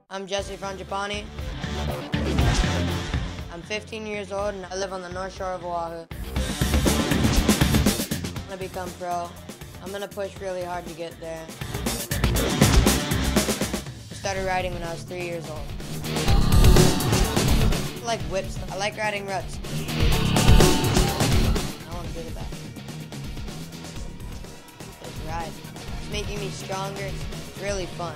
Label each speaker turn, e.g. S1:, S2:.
S1: I'm Jesse Frangipane. I'm 15 years old and I live on the North Shore of Oahu. I'm gonna become pro. I'm gonna push really hard to get there. I started riding when I was 3 years old. I like whips. I like riding ruts. I want to do the best. Just ride. It's making me stronger. It's really fun.